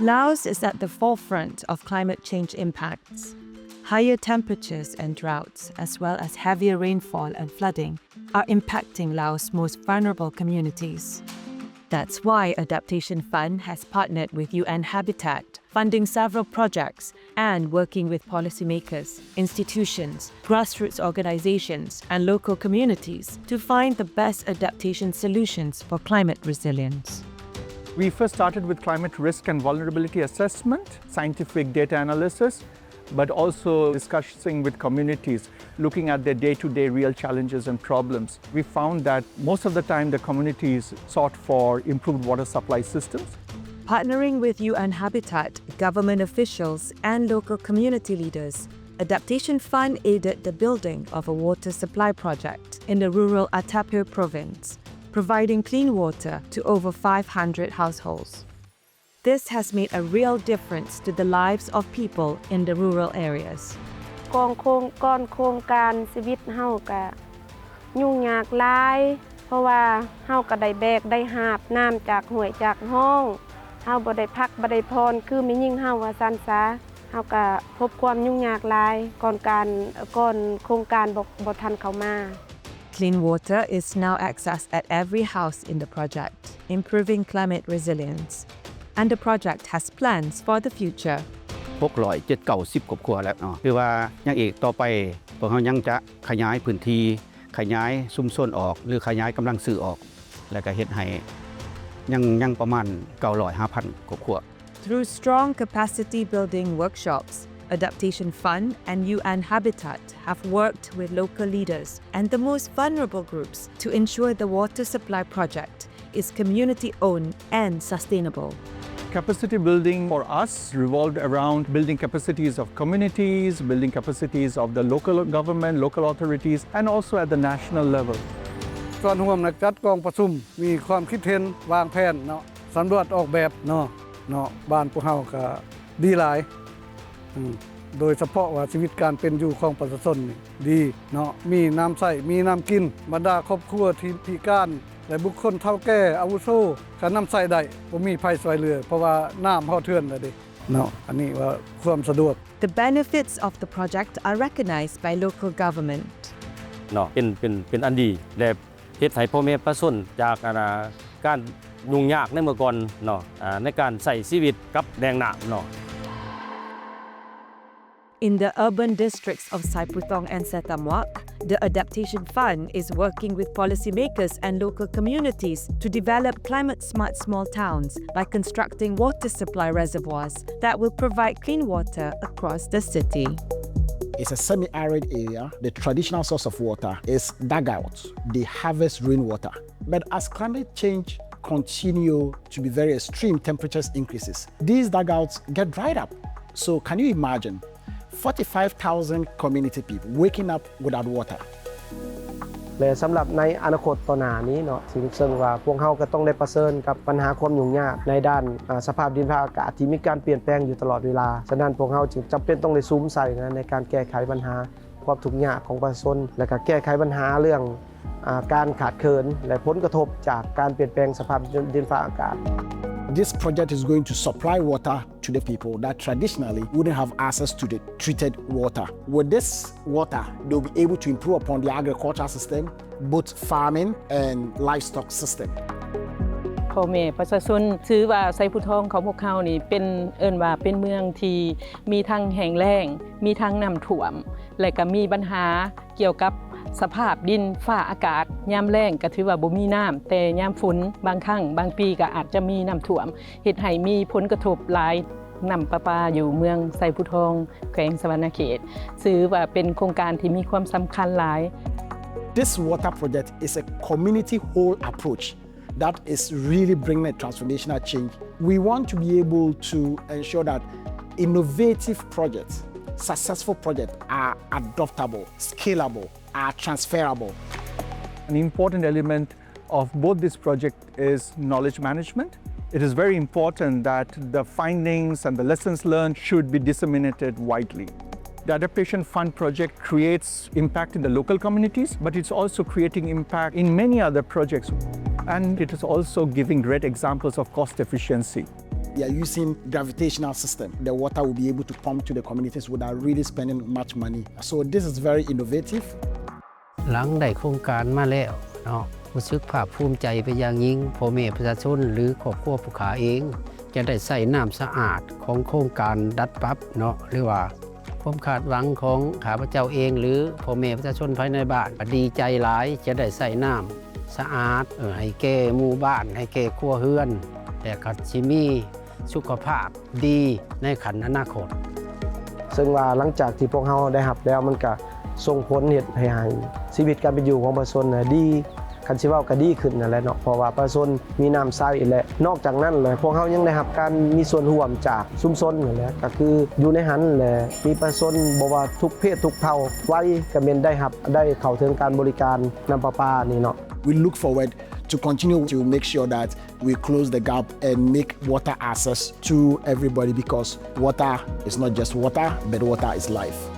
Laos is at the forefront of climate change impacts. Higher temperatures and droughts, as well as heavier rainfall and flooding, are impacting Laos' most vulnerable communities. That's why Adaptation Fund has partnered with UN Habitat, funding several projects and working with policymakers, institutions, grassroots organizations, and local communities to find the best adaptation solutions for climate resilience. We first started with climate risk and vulnerability assessment, scientific data analysis, but also discussing with communities, looking at their day-to-day real challenges and problems. We found that most of the time the communities sought for improved water supply systems. Partnering with UN Habitat, government officials, and local community leaders, Adaptation Fund aided the building of a water supply project in the rural Adaptation province, providing clean water to over 500 households. This has made a real difference to the lives of people in the rural areas. ก่อนโครงการชีวิตเฮาก็ยุ่งยากหลายเพราะว่าเฮาก็ได้แบกได้หาบน้ำจากห้วยจากห้องเฮาบ่ได้พักบ่ได้พรคือแม่ยิ่งเฮาว่าซั่นซะเฮาก็พบความยุ่งยากหลายก่อนโครงการบ่ทันเข้ามา Clean water is now accessed at every house in the project, improving climate resilience. And the project has plans for the future. 670 ครอบครัวแล้วคือว่ายังอีกต่อไปพวกเรายังจะขยายพื้นที่ขยายชุมชนออกหรือขยายกำลังซื้อออกแล้วก็เฮ็ดให้ยังประมาณ 900-5,000 ครอบครัว Through strong capacity building workshops, Adaptation Fund and UN Habitat have worked with local leaders and the most vulnerable groups to ensure the water supply project is community-owned and sustainable. Capacity building for us revolved around building capacities of communities, building capacities of the local government, local authorities, and also at the national level. ส่วนร่วมในจัดกองประชุมมีความคิดเห็นวางแผนสำรวจออกแบบบ้านพวกเราก็ดีหลายโดยเฉพาะว่าชีวิตการเป็นอยู่ของประชาชนดีมีน้ำใช้มีน้ำกินบรรดาครอบครัวที่พิการและบุคคลเฒ่าแก่อาวุโสก็น้ำใช้ได้บ่มีภัยช่วยเหลือเพราะว่าน้ำเฮาเทื่อนแล้วเด้อันนี้ว่าความสะดวก The benefits of the project are recognized by local government. เป็นอันดีและเฮ็ดให้พ่อแม่ประชาชนจากการยุ่งยากในเมื่อก่อนในการใช้ชีวิตกับแรงน้ำIn the urban districts of Sai Putong and Setamwak, the Adaptation Fund is working with policymakers and local communities to develop climate-smart small towns by constructing water supply reservoirs that will provide clean water across the city. It's a semi-arid area. The traditional source of water is dugouts. They harvest rainwater. But as climate change continue to be very extreme, temperatures increases, these dugouts get dried up. So can you imagine 45,000 community people waking up without water. และสำหรับในอนาคตต่อหน้านี้ซึ่งว่าพวกเราก็ต้องได้เผชิญกับปัญหาความยุ่งยากในด้านสภาพดินฟ้าอากาศที่มีการเปลี่ยนแปลงอยู่ตลอดเวลาฉะนั้นพวกเราจึงจำเป็นต้องได้ซูมใส่ในการแก้ไขปัญหาความทุกข์ยากของประชาชนและก็แก้ไขปัญหาเรื่องการขาดเคินและผลกระทบจากการเปลี่ยนแปลงสภาพดินฟ้าอากาศThis project is going to supply water to the people that traditionally wouldn't have access to the treated water. With this water, they'll be able to improve upon the agricultural system, both farming and livestock system. พ่อแม่ประชาชนถือว่าไซพุทองของพวกเขานี่เป็นว่าเป็นเมืองที่มีทั้งแห้งแล้งมีทั้งน้ำท่วมและก็มีปัญหาเกี่ยวกับสภาพดินฟ้าอากาศยามแล้งก็ถือว่าบ่มีน้ำแต่ยามฝนบางครั้งบางปีก็อาจจะมีน้ำท่วมเฮ็ดให้มีผลกระทบหลายน้ำประปาอยู่เมืองไซพุทองแขวงสะหวรรณเขตถือว่าเป็นโครงการที่มีความสำคัญหลาย This water project is a community whole approach that is really bringing a transformational change. We want to be able to ensure that innovative projects, successful projects are adoptable, scalable, are transferable. An important element of both this project is knowledge management. It is very important that the findings and the lessons learned should be disseminated widely. The Adaptation Fund project creates impact in the local communities, but it's also creating impact in many other projects. And it is also giving great examples of cost efficiency. we are using gravitational system. The water will be able to pump to the communities without really spending much money. So this is very innovative. หลังได้โครงการมาแล้วเนาะรู้สึกภาคภูมิใจไปอย่างยิ่งพ่อแม่ประชาชนหรือครอบครัวผู้ขาเองจะได้ใส่น้ำสะอาดของโครงการดัดปรับเนาะหรือว่าความคาดหวังของข้าพเจ้าเองหรือพ่อแม่ประชาชนภายในบ้านดีใจหลายจะได้ใส่น้ำสะอาดให้แก่หมู่บ้านให้แก่ครัวเรือนแต่ก็สิมีสุขภาพดีในขันอนาคต ซึ่งว่าหลังจากที่พวกเราได้รับแล้วมันก็ส่งผลเฮ็ดให้ชีวิตการเป็นอยู่ของประชาชนดีคันสิเว้าก็ดีขึ้นนั่นแหละเนาะเพราะว่าประชาชนมีน้ำใช้และนอกจากนั้นเลยพวกเรายังได้รับการมีส่วนร่วมจากชุมชนนั่นแหละก็คืออยู่ในหันแหละมีประชาชนบ่ว่าทุกเพศทุกเผ่าวัยก็แม่นได้เข้าถึงการบริการน้ำประปานี่เนาะ We look forward to continue to make sure that we close the gap and make water access to everybody because water is not just water, but water is life.